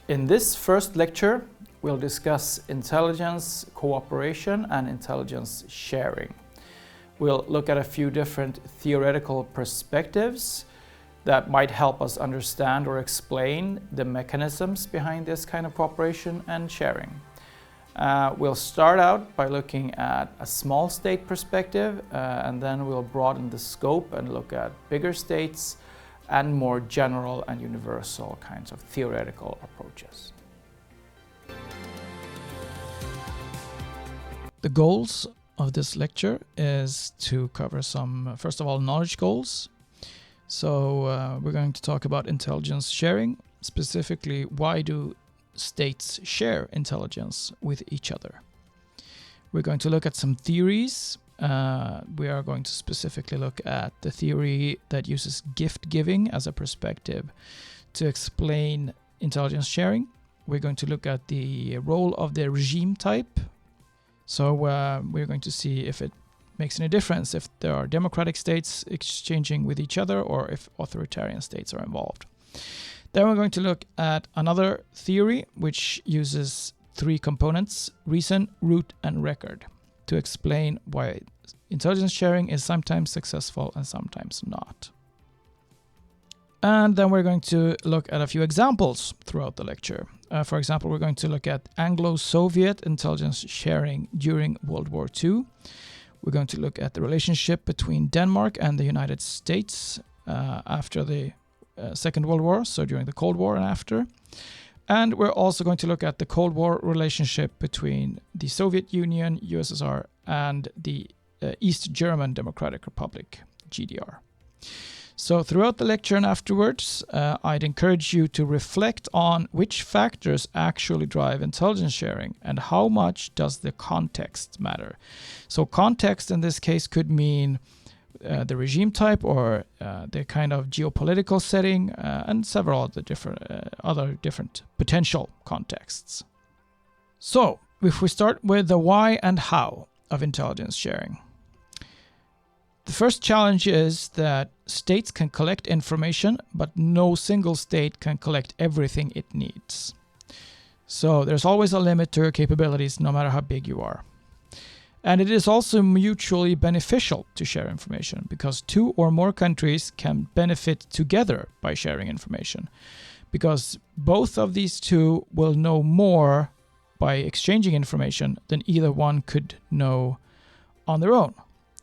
In this first lecture, we'll discuss intelligence cooperation and intelligence sharing. We'll look at a few different theoretical perspectives that might help us understand or explain the mechanisms behind this kind of cooperation and sharing. We'll start out by looking at a small state perspective, and then we'll broaden the scope and look at bigger states and more general and universal kinds of theoretical approaches. The goals of this lecture is to cover some, first of all, knowledge goals. So we're going to talk about intelligence sharing, specifically why do states share intelligence with each other. We're going to look at some theories. We are going to specifically look at the theory that uses gift giving as a perspective to explain intelligence sharing. We're going to look at the role of the regime type. So we're going to see if it makes any difference if there are democratic states exchanging with each other or if authoritarian states are involved. Then we're going to look at another theory which uses three components: reason, root, and record, to explain why intelligence sharing is sometimes successful and sometimes not. And then we're going to look at a few examples throughout the lecture. For example, we're going to look at Anglo-Soviet intelligence sharing during World War II. We're going to look at the relationship between Denmark and the United States after the Second World War, so during the Cold War and after. And we're also going to look at the Cold War relationship between the Soviet Union, USSR, and the East German Democratic Republic, GDR. So throughout the lecture and afterwards, I'd encourage you to reflect on which factors actually drive intelligence sharing and how much does the context matter. So context in this case could mean the regime type or the kind of geopolitical setting and several other different potential contexts. So if we start with the why and how of intelligence sharing. The first challenge is that states can collect information, but no single state can collect everything it needs. So there's always a limit to your capabilities, no matter how big you are. And it is also mutually beneficial to share information because two or more countries can benefit together by sharing information, because both of these two will know more by exchanging information than either one could know on their own.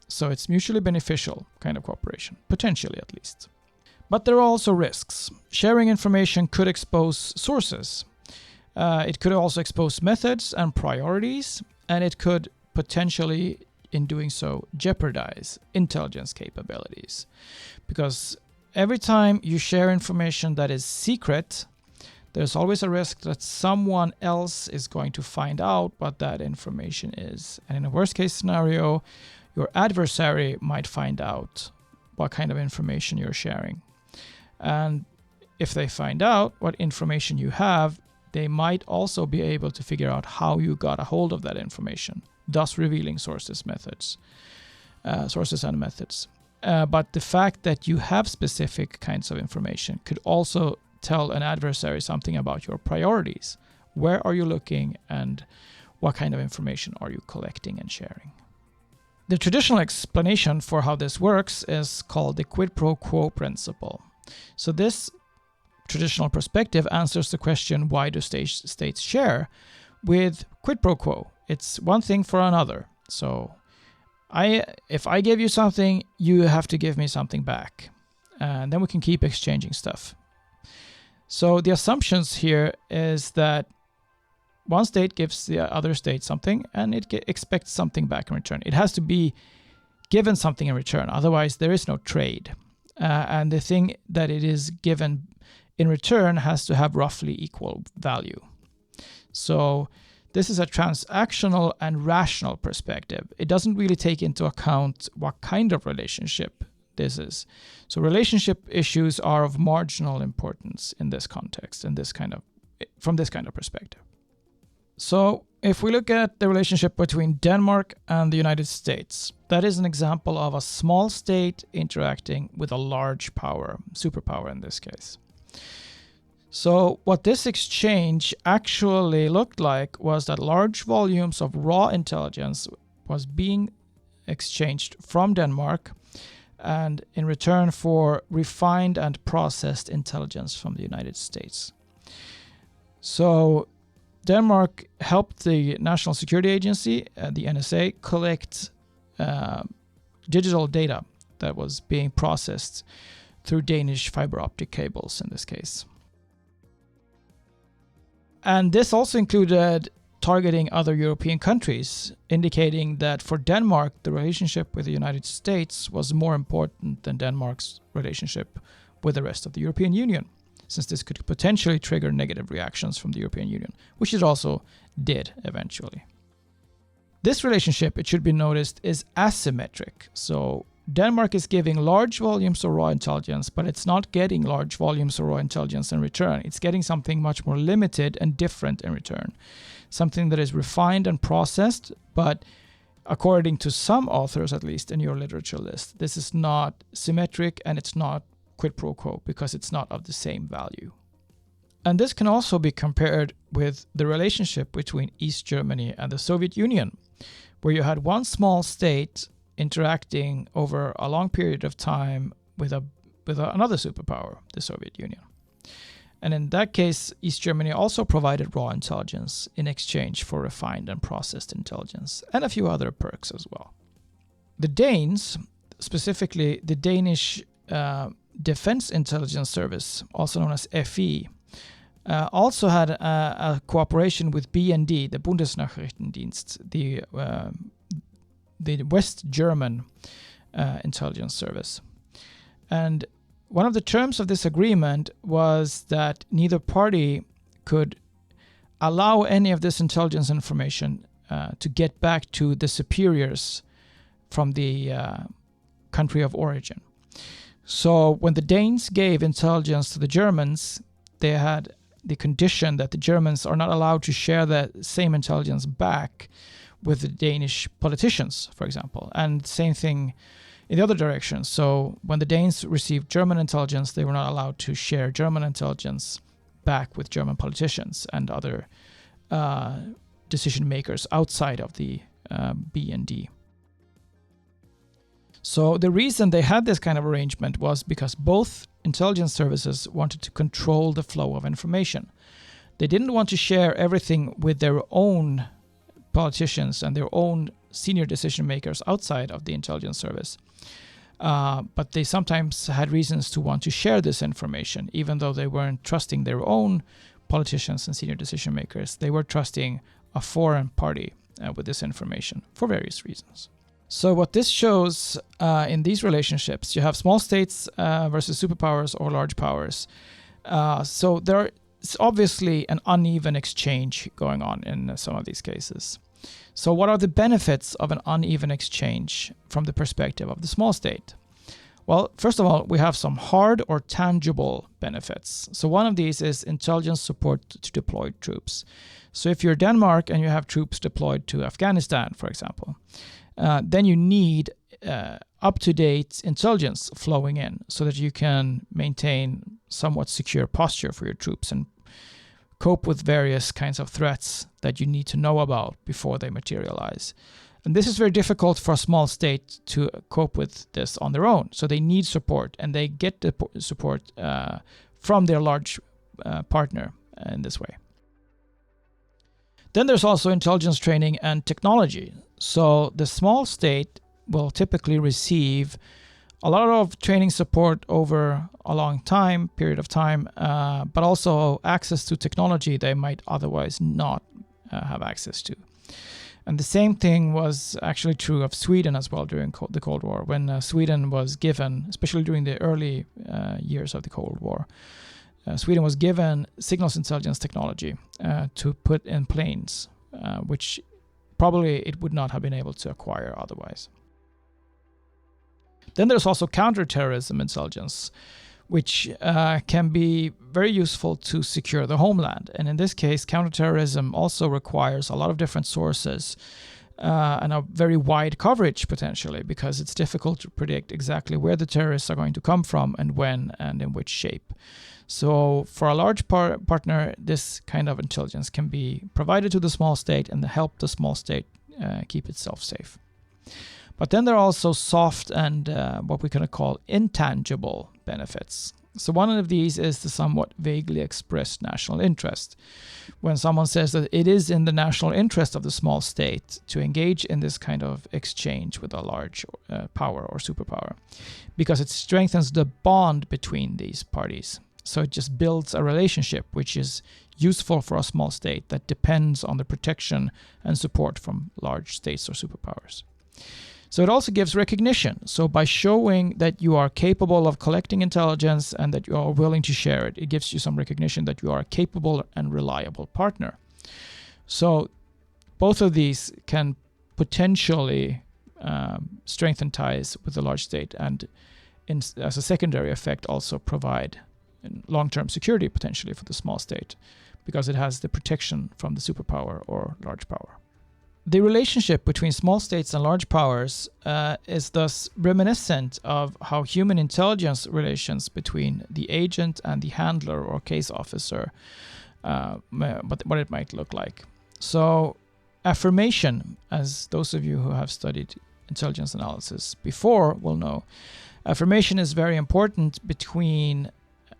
So it's mutually beneficial kind of cooperation, potentially at least. But there are also risks. Sharing information could expose sources. It could also expose methods and priorities, and it could potentially, in doing so, jeopardize intelligence capabilities. Because every time you share information that is secret, there's always a risk that someone else is going to find out what that information is. And in a worst case scenario, your adversary might find out what kind of information you're sharing. And if they find out what information you have, they might also be able to figure out how you got a hold of that information, thus revealing sources and methods. But the fact that you have specific kinds of information could also tell an adversary something about your priorities. Where are you looking and what kind of information are you collecting and sharing? The traditional explanation for how this works is called the quid pro quo principle. So this traditional perspective answers the question, why do states share, with quid pro quo. It's one thing for another. So if I give you something, you have to give me something back. And then we can keep exchanging stuff. So the assumptions here is that one state gives the other state something and it expects something back in return. It has to be given something in return, otherwise there is no trade. And the thing that it is given in return has to have roughly equal value. So this is a transactional and rational perspective. It doesn't really take into account what kind of relationship this is. So relationship issues are of marginal importance in this context and from this kind of perspective. So if we look at the relationship between Denmark and the United States, that is an example of a small state interacting with a large power, superpower in this case. So what this exchange actually looked like was that large volumes of raw intelligence was being exchanged from Denmark, and in return for refined and processed intelligence from the United States. So Denmark helped the National Security Agency, the NSA, collect digital data that was being processed through Danish fiber optic cables in this case. And this also included targeting other European countries, indicating that for Denmark, the relationship with the United States was more important than Denmark's relationship with the rest of the European Union, since this could potentially trigger negative reactions from the European Union, which it also did eventually. This relationship, it should be noticed, is asymmetric. So Denmark is giving large volumes of raw intelligence, but it's not getting large volumes of raw intelligence in return. It's getting something much more limited and different in return. Something that is refined and processed, but according to some authors, at least in your literature list, this is not symmetric and it's not quid pro quo because it's not of the same value. And this can also be compared with the relationship between East Germany and the Soviet Union, where you had one small state interacting over a long period of time with another superpower, the Soviet Union. And in that case, East Germany also provided raw intelligence in exchange for refined and processed intelligence, and a few other perks as well. The Danes, specifically the Danish Defense Intelligence Service, also known as FE, also had a cooperation with BND, the Bundesnachrichtendienst, the West German intelligence service. And one of the terms of this agreement was that neither party could allow any of this intelligence information to get back to the superiors from the country of origin. So when the Danes gave intelligence to the Germans, they had the condition that the Germans are not allowed to share that same intelligence back with the Danish politicians, for example. And same thing in the other direction. So when the Danes received German intelligence, they were not allowed to share German intelligence back with German politicians and other decision makers outside of the BND. So the reason they had this kind of arrangement was because both intelligence services wanted to control the flow of information. They didn't want to share everything with their own politicians and their own senior decision makers outside of the intelligence service. But they sometimes had reasons to want to share this information, even though they weren't trusting their own politicians and senior decision makers. They were trusting a foreign party with this information for various reasons. So what this shows in these relationships, you have small states versus superpowers or large powers. So there is obviously an uneven exchange going on in some of these cases. So what are the benefits of an uneven exchange from the perspective of the small state? Well, first of all, we have some hard or tangible benefits. So one of these is intelligence support to deployed troops. So if you're Denmark and you have troops deployed to Afghanistan, for example, then you need up-to-date intelligence flowing in so that you can maintain somewhat secure posture for your troops and cope with various kinds of threats that you need to know about before they materialize. And this is very difficult for a small state to cope with this on their own. So they need support, and they get the support from their large partner in this way. Then there's also intelligence training and technology. So the small state will typically receive a lot of training support over a long period of time, but also access to technology they might otherwise not have access to. And the same thing was actually true of Sweden as well during the Cold War, when Sweden was given, especially during the early years of the Cold War, Sweden was given signals intelligence technology to put in planes, which probably it would not have been able to acquire otherwise. Then there's also counterterrorism intelligence, which can be very useful to secure the homeland. And in this case, counterterrorism also requires a lot of different sources and a very wide coverage potentially, because it's difficult to predict exactly where the terrorists are going to come from and when and in which shape. So for a large partner, this kind of intelligence can be provided to the small state and help the small state keep itself safe. But then there are also soft and what we can call intangible benefits. So one of these is the somewhat vaguely expressed national interest. When someone says that it is in the national interest of the small state to engage in this kind of exchange with a large power or superpower, because it strengthens the bond between these parties. So it just builds a relationship which is useful for a small state that depends on the protection and support from large states or superpowers. So it also gives recognition. So by showing that you are capable of collecting intelligence and that you are willing to share it, it gives you some recognition that you are a capable and reliable partner. So both of these can potentially strengthen ties with the large state and as a secondary effect also provide long-term security potentially for the small state, because it has the protection from the superpower or large power. The relationship between small states and large powers is thus reminiscent of how human intelligence relations between the agent and the handler or case officer, what it might look like. So affirmation, as those of you who have studied intelligence analysis before will know, affirmation is very important between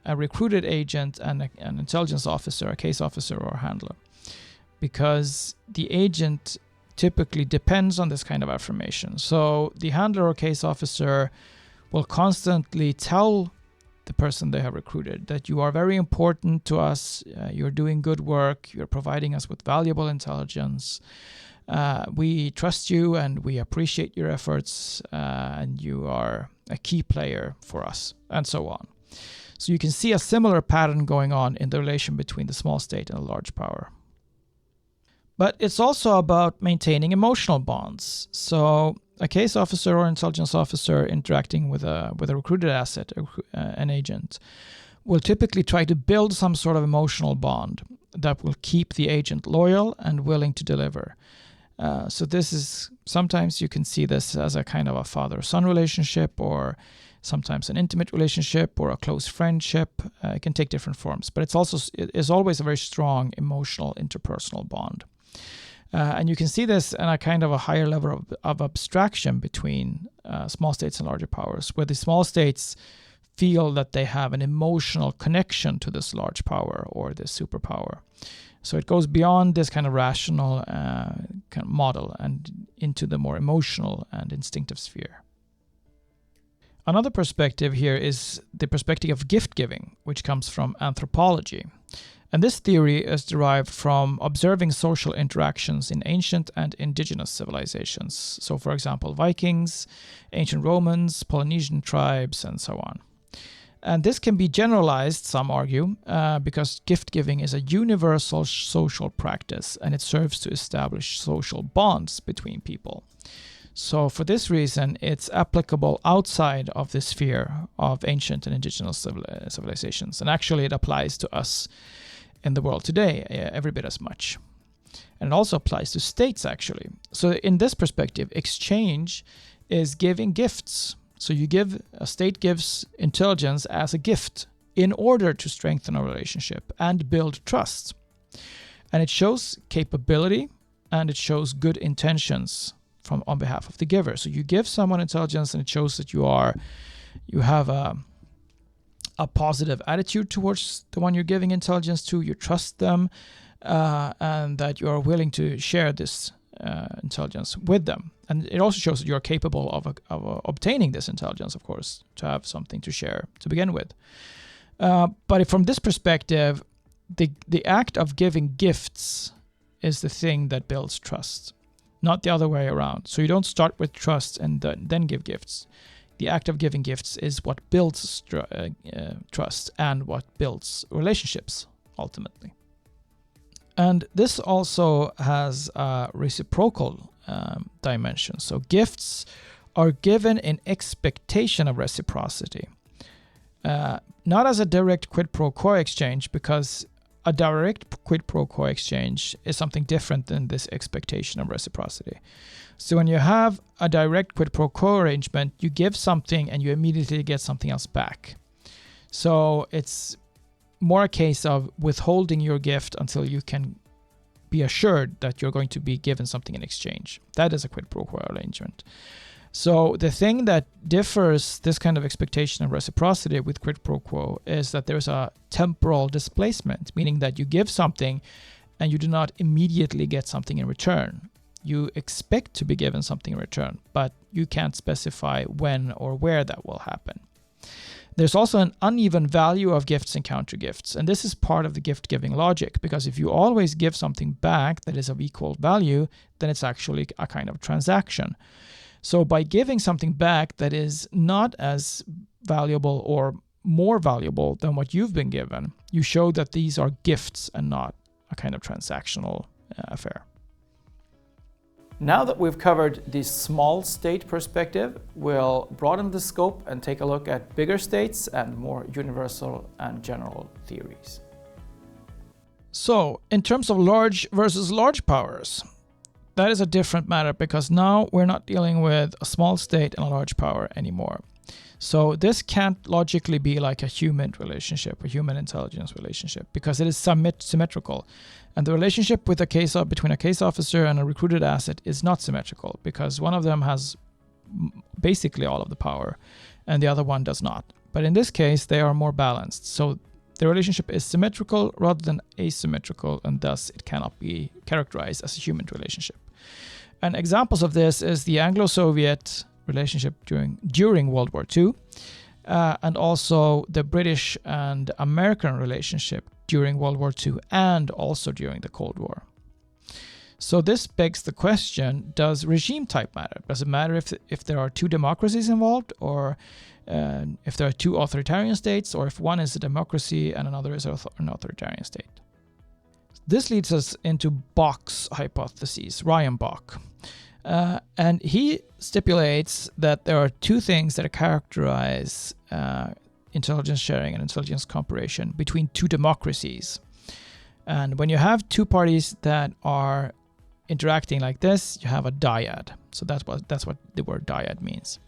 a recruited agent and an intelligence officer, a case officer or a handler, because the agent typically depends on this kind of affirmation. So the handler or case officer will constantly tell the person they have recruited that you are very important to us, you're doing good work, you're providing us with valuable intelligence, we trust you and we appreciate your efforts, and you are a key player for us, and so on. So you can see a similar pattern going on in the relation between the small state and a large power. But it's also about maintaining emotional bonds. So a case officer or intelligence officer interacting with a recruited asset, an agent, will typically try to build some sort of emotional bond that will keep the agent loyal and willing to deliver. So this is, sometimes you can see this as a kind of a father-son relationship, or sometimes an intimate relationship or a close friendship. It can take different forms, but it is always a very strong emotional interpersonal bond. And you can see this in a kind of a higher level of abstraction between small states and larger powers, where the small states feel that they have an emotional connection to this large power or this superpower. So it goes beyond this kind of rational kind of model and into the more emotional and instinctive sphere. Another perspective here is the perspective of gift giving, which comes from anthropology. And this theory is derived from observing social interactions in ancient and indigenous civilizations. So, for example, Vikings, ancient Romans, Polynesian tribes, and so on. And this can be generalized, some argue, because gift giving is a universal social practice and it serves to establish social bonds between people. So for this reason, it's applicable outside of the sphere of ancient and indigenous civilizations. And actually, it applies to us in the world today every bit as much. And it also applies to states, actually. So in this perspective, exchange is giving gifts. So a state gives intelligence as a gift in order to strengthen a relationship and build trust. And it shows capability and it shows good intentions on behalf of the giver. So you give someone intelligence and it shows that you have a positive attitude towards the one you're giving intelligence to, you trust them, and that you are willing to share this intelligence with them. And it also shows that you're capable of obtaining this intelligence, of course, to have something to share to begin with. But from this perspective, the act of giving gifts is the thing that builds trust, not the other way around. So you don't start with trust and then give gifts. The act of giving gifts is what builds trust and what builds relationships, ultimately. And this also has a reciprocal dimension. So gifts are given in expectation of reciprocity. Not as a direct quid pro quo exchange, because a direct quid pro quo exchange is something different than this expectation of reciprocity. So when you have a direct quid pro quo arrangement, you give something and you immediately get something else back. So it's more a case of withholding your gift until you can be assured that you're going to be given something in exchange. That is a quid pro quo arrangement. So the thing that differs this kind of expectation of reciprocity with quid pro quo is that there's a temporal displacement, meaning that you give something and you do not immediately get something in return. You expect to be given something in return, but you can't specify when or where that will happen. There's also an uneven value of gifts and counter gifts, and this is part of the gift-giving logic, because if you always give something back that is of equal value, then it's actually a kind of transaction. So by giving something back that is not as valuable or more valuable than what you've been given, you show that these are gifts and not a kind of transactional affair. Now that we've covered the small state perspective, we'll broaden the scope and take a look at bigger states and more universal and general theories. So, in terms of large versus large powers, that is a different matter, because now we're not dealing with a small state and a large power anymore. So this can't logically be like a human relationship, a human intelligence relationship, because it is symmetrical. And the relationship between a case officer and a recruited asset is not symmetrical, because one of them has basically all of the power and the other one does not. But in this case, they are more balanced. So the relationship is symmetrical rather than asymmetrical, and thus it cannot be characterized as a human relationship. And examples of this is the Anglo-Soviet relationship during World War II, and also the British and American relationship during World War II and also during the Cold War. So this begs the question, does regime type matter? Does it matter if there are two democracies involved, or if there are two authoritarian states, or if one is a democracy and another is an authoritarian state? This leads us into Bock's hypotheses, Ryan Bock. And he stipulates that there are two things that characterize intelligence sharing and intelligence cooperation between two democracies. And when you have two parties that are interacting like this, you have a dyad. So that's what the word dyad means.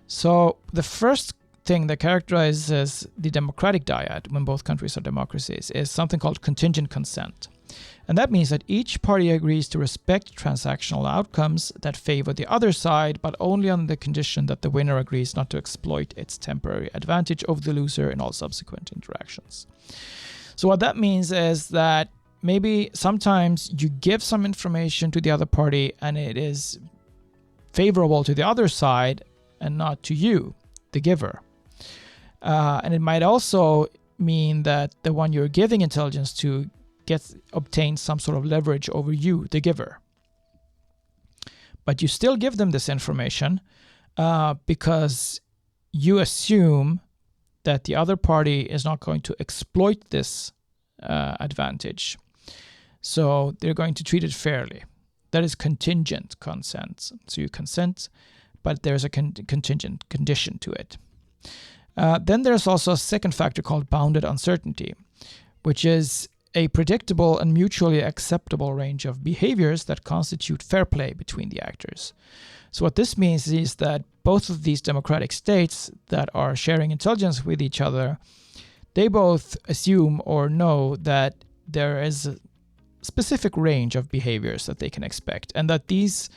So the first thing that characterizes the democratic dyad, when both countries are democracies, is something called contingent consent. And that means that each party agrees to respect transactional outcomes that favor the other side, but only on the condition that the winner agrees not to exploit its temporary advantage over the loser in all subsequent interactions. So what that means is that maybe sometimes you give some information to the other party and it is favorable to the other side and not to you, the giver. And it might also mean that the one you're giving intelligence to obtains some sort of leverage over you, the giver. But you still give them this information because you assume that the other party is not going to exploit this advantage. So they're going to treat it fairly. That is contingent consent. So you consent, but there's a contingent condition to it. Then there's also a second factor called bounded uncertainty, which is a predictable and mutually acceptable range of behaviors that constitute fair play between the actors. So what this means is that both of these democratic states that are sharing intelligence with each other, they both assume or know that there is a specific range of behaviors that they can expect, and that these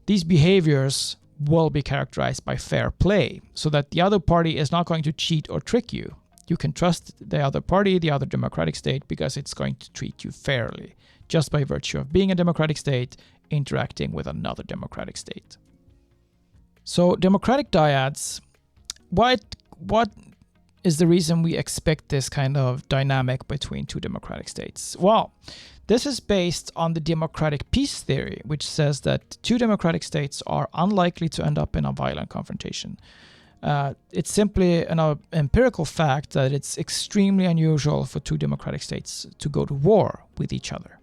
behaviors will be characterized by fair play, so that the other party is not going to cheat or trick you. You can trust the other party, the other democratic state, because it's going to treat you fairly, just by virtue of being a democratic state interacting with another democratic state. So democratic dyads, what is the reason we expect this kind of dynamic between two democratic states? Well, this is based on the democratic peace theory, which says that two democratic states are unlikely to end up in a violent confrontation. It's simply an empirical fact that it's extremely unusual for two democratic states to go to war with each other.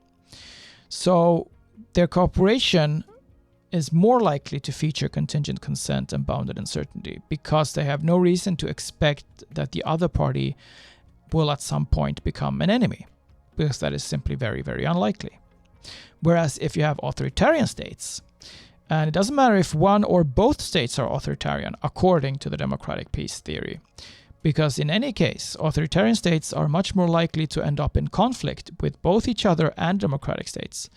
So their cooperation is more likely to feature contingent consent and bounded uncertainty, because they have no reason to expect that the other party will at some point become an enemy. because that is simply very, very unlikely. Whereas if you have authoritarian states, and it doesn't matter if one or both states are authoritarian according to the democratic peace theory, because in any case, authoritarian states are much more likely to end up in conflict with both each other and democratic states.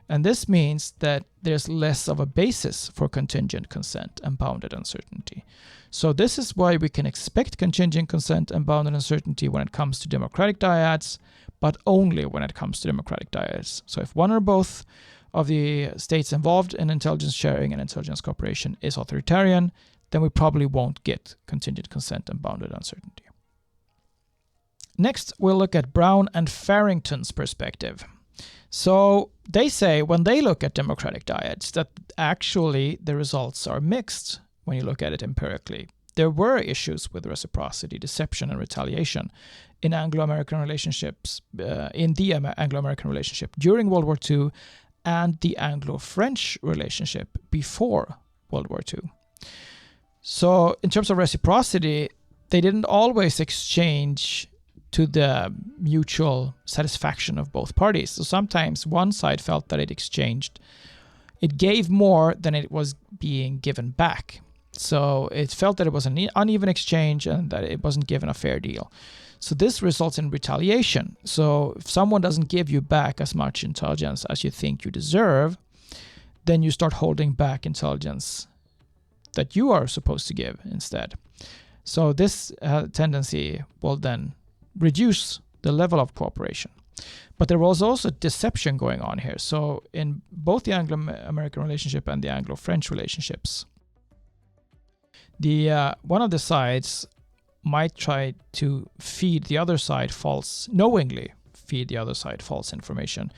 And this means that there's less of a basis for contingent consent and bounded uncertainty. So this is why we can expect contingent consent and bounded uncertainty when it comes to democratic dyads, but only when it comes to democratic dyads. So if one or both of the states involved in intelligence sharing and intelligence cooperation is authoritarian, then we probably won't get contingent consent and bounded uncertainty. Next, we'll look at Brown and Farrington's perspective. So they say when they look at democratic dyads that actually the results are mixed when you look at it empirically. There were issues with reciprocity, deception, and retaliation in Anglo-American relationships, in the Anglo-American relationship during World War II and the Anglo-French relationship before World War II. So in terms of reciprocity, they didn't always exchange to the mutual satisfaction of both parties. So sometimes one side felt that it gave more than it was being given back. So it felt that it was an uneven exchange and that it wasn't given a fair deal. So this results in retaliation. So if someone doesn't give you back as much intelligence as you think you deserve, then you start holding back intelligence that you are supposed to give instead. So this tendency will then reduce the level of cooperation. But there was also deception going on here. So in both the Anglo-American relationship and the Anglo-French relationships, one of the sides might try to feed the other side knowingly feed the other side false information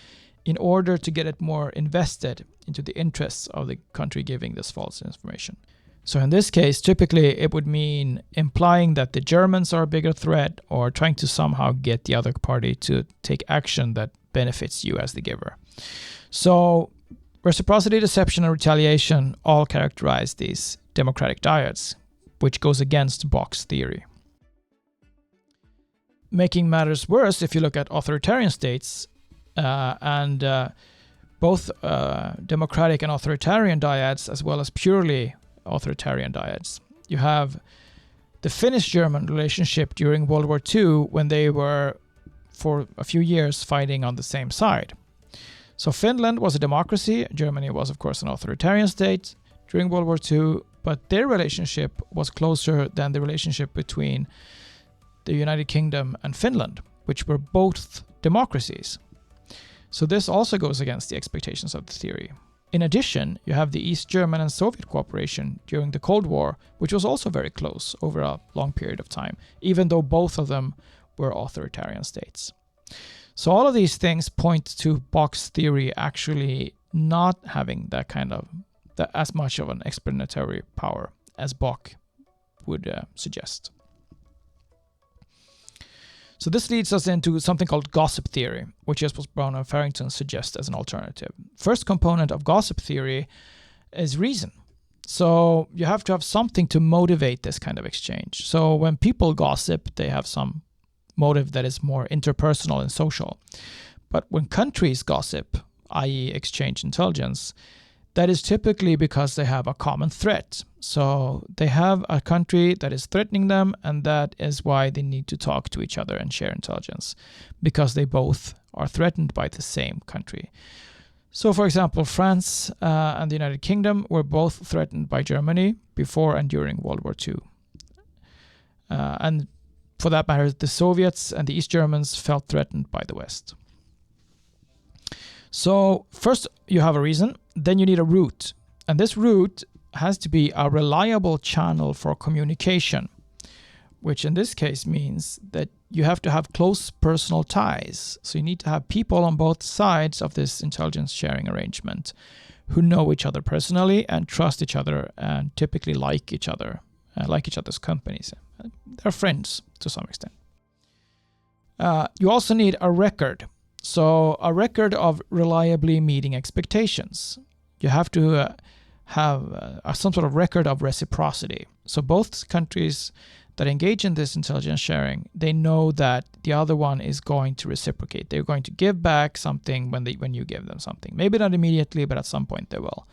in order to get it more invested into the interests of the country giving this false information. So in this case, typically it would mean implying that the Germans are a bigger threat or trying to somehow get the other party to take action that benefits you as the giver. So reciprocity, deception, and retaliation all characterize these democratic dyads, which goes against Bock's theory. Making matters worse, if you look at authoritarian states and both democratic and authoritarian dyads, as well as purely authoritarian dyads. You have the Finnish-German relationship during World War II when they were, for a few years, fighting on the same side. So Finland was a democracy. Germany was, of course, an authoritarian state during World War II, but their relationship was closer than the relationship between the United Kingdom and Finland, which were both democracies. So this also goes against the expectations of the theory. In addition, you have the East German and Soviet cooperation during the Cold War, which was also very close over a long period of time, even though both of them were authoritarian states. So all of these things point to Bock's theory actually not having as much of an explanatory power as Bock would suggest. So this leads us into something called gossip theory, which is what Brown and Farrington suggest as an alternative. First component of gossip theory is reason. So you have to have something to motivate this kind of exchange. So when people gossip, they have some motive that is more interpersonal and social. But when countries gossip, i.e. exchange intelligence, that is typically because they have a common threat. So they have a country that is threatening them, and that is why they need to talk to each other and share intelligence, because they both are threatened by the same country. So, for example, France and the United Kingdom were both threatened by Germany before and during World War II. And for that matter, the Soviets and the East Germans felt threatened by the West. So first you have a reason, then you need a route. And this route has to be a reliable channel for communication, which in this case means that you have to have close personal ties. So you need to have people on both sides of this intelligence sharing arrangement who know each other personally and trust each other and typically like each other, like each other's companies. They're friends to some extent. You also need a record. So a record of reliably meeting expectations. You have to have some sort of record of reciprocity. So both countries that engage in this intelligence sharing, they know that the other one is going to reciprocate. They're going to give back something when you give them something. Maybe not immediately, but at some point they will.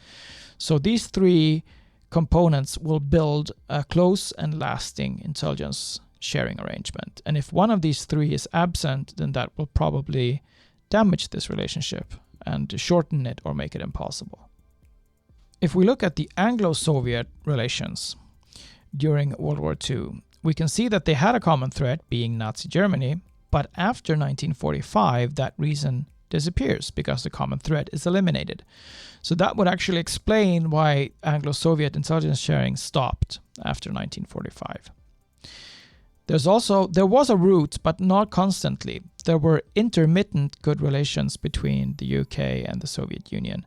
So these three components will build a close and lasting intelligence sharing arrangement. And if one of these three is absent, then that will probably damage this relationship and shorten it or make it impossible. If we look at the Anglo-Soviet relations during World War II, we can see that they had a common threat, being Nazi Germany, but after 1945, that reason disappears because the common threat is eliminated. So that would actually explain why Anglo-Soviet intelligence sharing stopped after 1945. There was a route, but not constantly. There were intermittent good relations between the UK and the Soviet Union.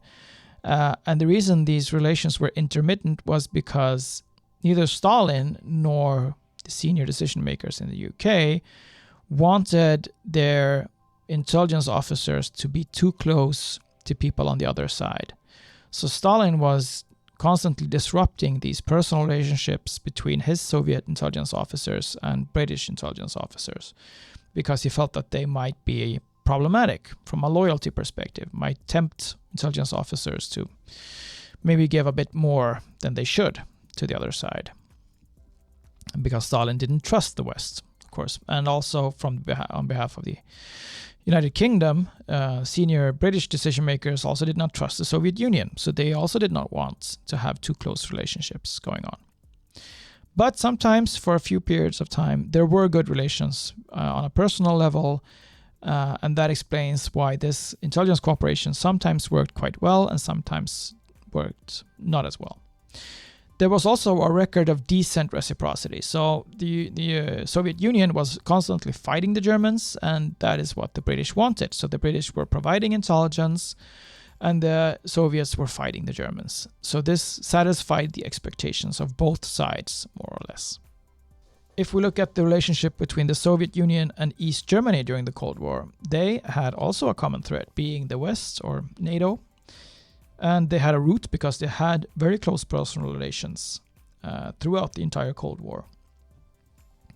And the reason these relations were intermittent was because neither Stalin nor the senior decision makers in the UK wanted their intelligence officers to be too close to people on the other side. So Stalin was constantly disrupting these personal relationships between his Soviet intelligence officers and British intelligence officers because he felt that they might be problematic from a loyalty perspective, might tempt intelligence officers to maybe give a bit more than they should to the other side. And because Stalin didn't trust the West, of course, and also on behalf of the United Kingdom, senior British decision makers also did not trust the Soviet Union, so they also did not want to have too close relationships going on. But sometimes, for a few periods of time, there were good relations on a personal level, and that explains why this intelligence cooperation sometimes worked quite well and sometimes worked not as well. There was also a record of decent reciprocity. So the Soviet Union was constantly fighting the Germans, and that is what the British wanted. So the British were providing intelligence, and the Soviets were fighting the Germans. So this satisfied the expectations of both sides, more or less. If we look at the relationship between the Soviet Union and East Germany during the Cold War, they had also a common threat, being the West, or NATO. And they had a root because they had very close personal relations throughout the entire Cold War.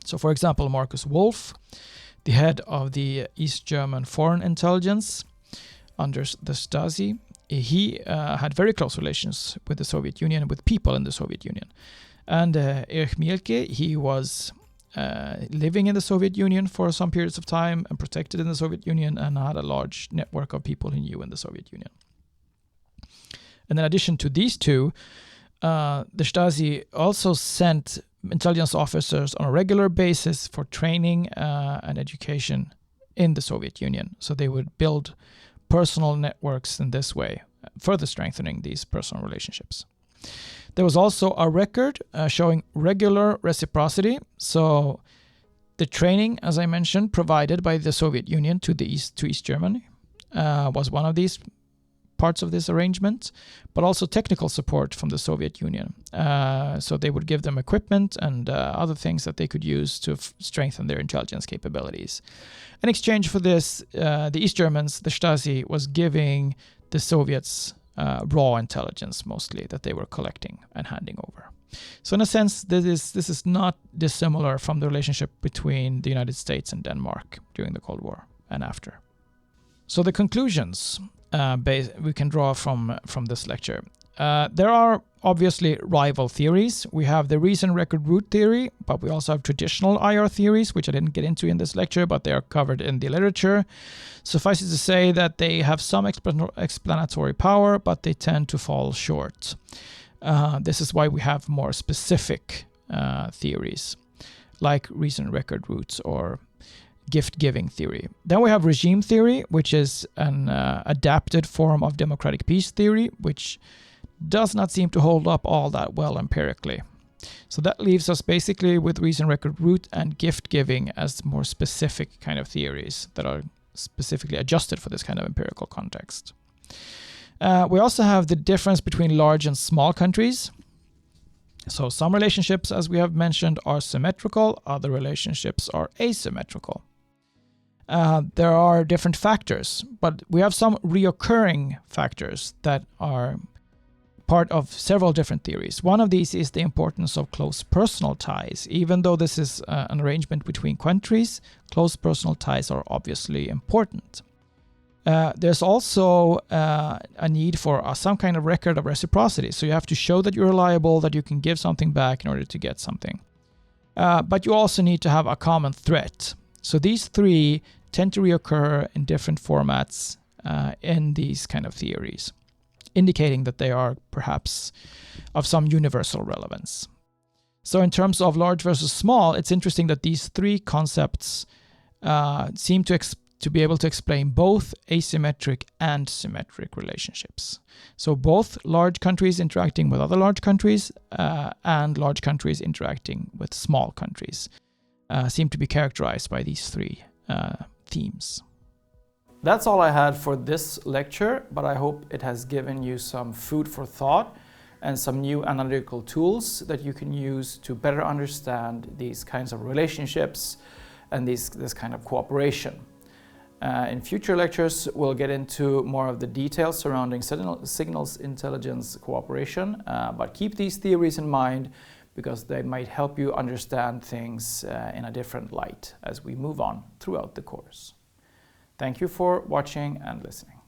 So, for example, Markus Wolf, the head of the East German foreign intelligence under the Stasi, he had very close relations with the Soviet Union and with people in the Soviet Union. And Erich Mielke, he was living in the Soviet Union for some periods of time and protected in the Soviet Union and had a large network of people he knew in the Soviet Union. And in addition to these two, the Stasi also sent intelligence officers on a regular basis for training and education in the Soviet Union. So they would build personal networks in this way, further strengthening these personal relationships. There was also a record showing regular reciprocity. So the training, as I mentioned, provided by the Soviet Union to East Germany was one of these parts of this arrangement, but also technical support from the Soviet Union. So they would give them equipment and other things that they could use to strengthen their intelligence capabilities. In exchange for this, the East Germans, the Stasi, was giving the Soviets raw intelligence mostly that they were collecting and handing over. So in a sense, this is not dissimilar from the relationship between the United States and Denmark during the Cold War and after. So the conclusions we can draw from this lecture. There are obviously rival theories. We have the reason record root theory, but we also have traditional IR theories, which I didn't get into in this lecture, but they are covered in the literature. Suffice it to say that they have some explanatory power, but they tend to fall short. This is why we have more specific theories, like reason record roots or gift-giving theory. Then we have regime theory, which is an adapted form of democratic peace theory, which does not seem to hold up all that well empirically. So that leaves us basically with reason record root and gift-giving as more specific kind of theories that are specifically adjusted for this kind of empirical context. We also have the difference between large and small countries. So some relationships, as we have mentioned, are symmetrical, other relationships are asymmetrical. There are different factors, but we have some reoccurring factors that are part of several different theories. One of these is the importance of close personal ties. Even though this is an arrangement between countries, close personal ties are obviously important. There's also a need for some kind of record of reciprocity. So you have to show that you're reliable, that you can give something back in order to get something. But you also need to have a common threat. So these three tend to reoccur in different formats in these kind of theories, indicating that they are perhaps of some universal relevance. So in terms of large versus small, it's interesting that these three concepts seem to be able to explain both asymmetric and symmetric relationships. So both large countries interacting with other large countries and large countries interacting with small countries seem to be characterized by these three themes. That's all I had for this lecture, but I hope it has given you some food for thought and some new analytical tools that you can use to better understand these kinds of relationships and this kind of cooperation. In future lectures, we'll get into more of the details surrounding signals intelligence cooperation, but keep these theories in mind because they might help you understand things in a different light as we move on throughout the course. Thank you for watching and listening.